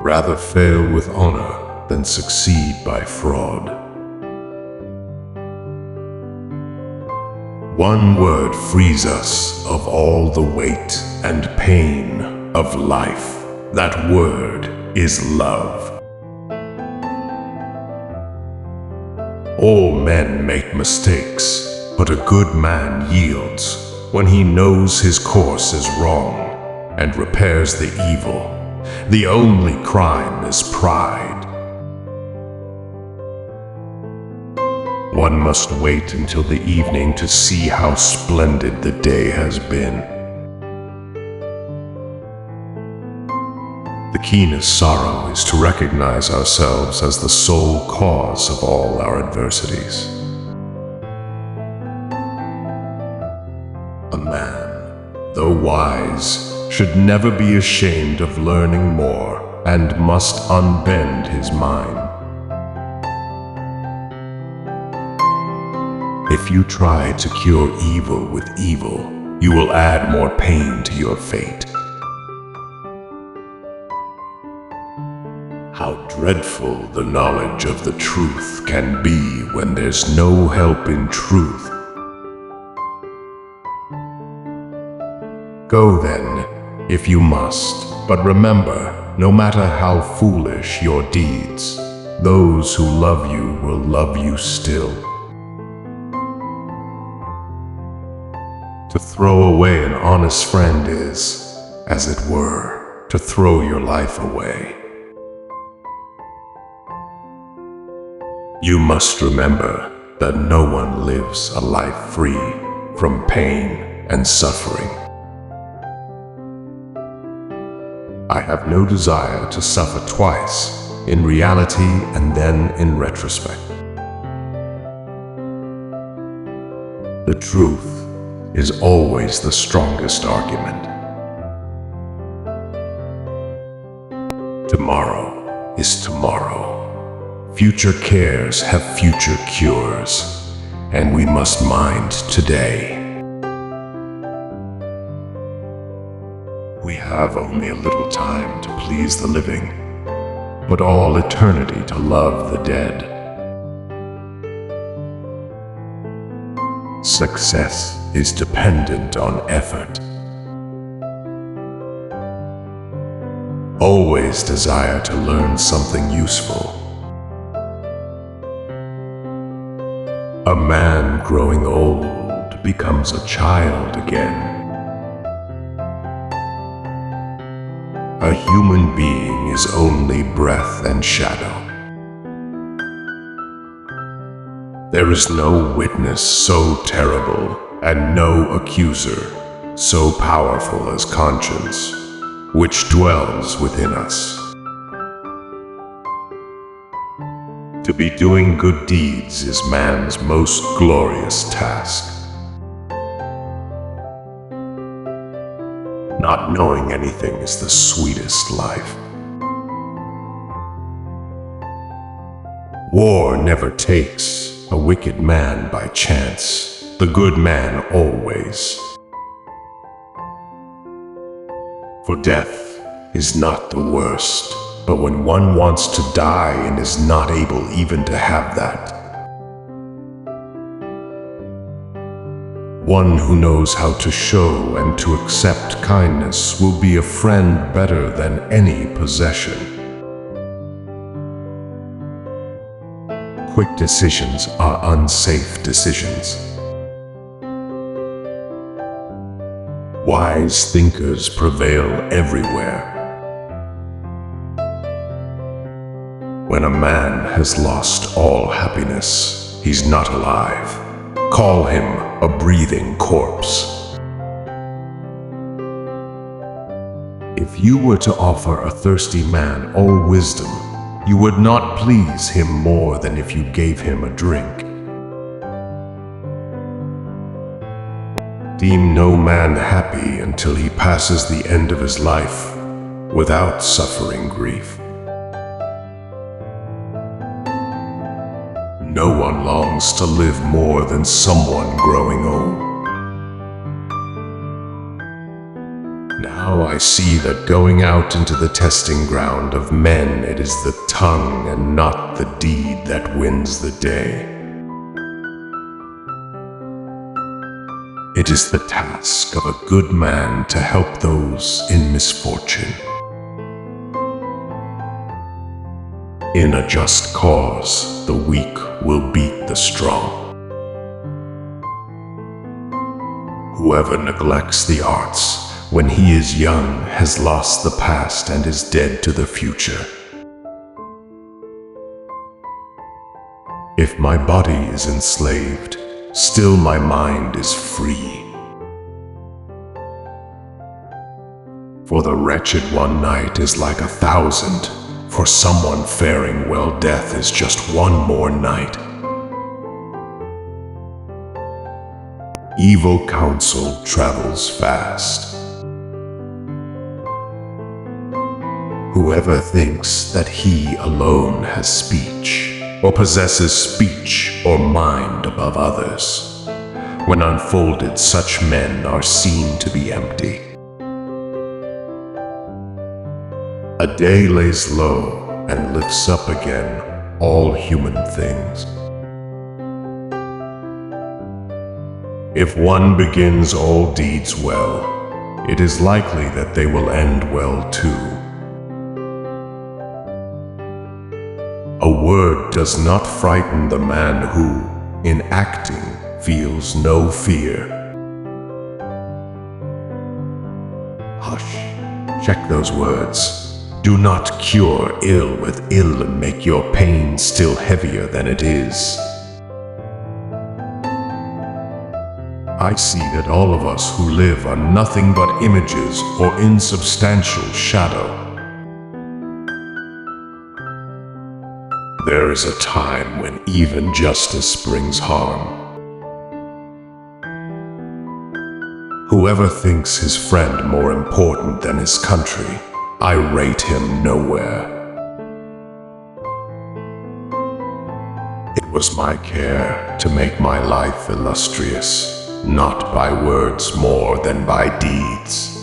Rather fail with honor than succeed by fraud. One word frees us of all the weight and pain of life. That word is love. All men make mistakes, but a good man yields when he knows his course is wrong and repairs the evil. The only crime is pride. One must wait until the evening to see how splendid the day has been. The keenest sorrow is to recognize ourselves as the sole cause of all our adversities. A man, though wise, should never be ashamed of learning more and must unbend his mind. If you try to cure evil with evil, you will add more pain to your fate. How dreadful the knowledge of the truth can be when there's no help in truth. Go then, if you must, but remember, no matter how foolish your deeds, those who love you will love you still. To throw away an honest friend is, as it were, to throw your life away. You must remember that no one lives a life free from pain and suffering. I have no desire to suffer twice, in reality and then in retrospect. The truth is always the strongest argument. Tomorrow is tomorrow. Future cares have future cures, and we must mind today. We have only a little time to please the living, but all eternity to love the dead. Success is dependent on effort. Always desire to learn something useful. A man growing old becomes a child again. A human being is only breath and shadow. There is no witness so terrible, and no accuser so powerful as conscience, which dwells within us. To be doing good deeds is man's most glorious task. Not knowing anything is the sweetest life. War never takes a wicked man by chance, the good man always. For death is not the worst, but when one wants to die and is not able even to have that. One who knows how to show and to accept kindness will be a friend better than any possession. Quick decisions are unsafe decisions. Wise thinkers prevail everywhere. When a man has lost all happiness, he's not alive. Call him a breathing corpse. If you were to offer a thirsty man all wisdom, you would not please him more than if you gave him a drink. Deem no man happy until he passes the end of his life without suffering grief. No one longs to live more than someone growing old. Now I see that going out into the testing ground of men, it is the tongue and not the deed that wins the day. It is the task of a good man to help those in misfortune. In a just cause, the weak will beat the strong. Whoever neglects the arts when he is young has lost the past and is dead to the future. If my body is enslaved, still my mind is free. For the wretched one night is like 1,000. For someone faring well, death is just one more night. Evil counsel travels fast. Whoever thinks that he alone has speech, or possesses speech or mind above others, when unfolded, such men are seen to be empty. A day lays low and lifts up again all human things. If one begins all deeds well, it is likely that they will end well too. A word does not frighten the man who, in acting, feels no fear. Hush, check those words. Do not cure ill with ill and make your pain still heavier than it is. I see that all of us who live are nothing but images or insubstantial shadow. There is a time when even justice brings harm. Whoever thinks his friend more important than his country, I rate him nowhere. It was my care to make my life illustrious, not by words more than by deeds.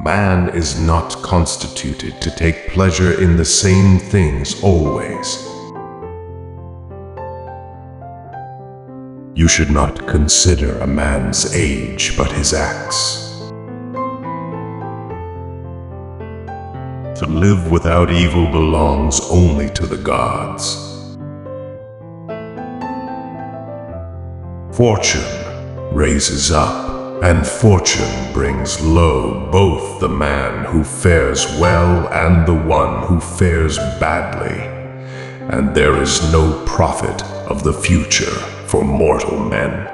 Man is not constituted to take pleasure in the same things always. You should not consider a man's age but his acts. To live without evil belongs only to the gods. Fortune raises up, and fortune brings low both the man who fares well and the one who fares badly, and there is no profit of the future for mortal men.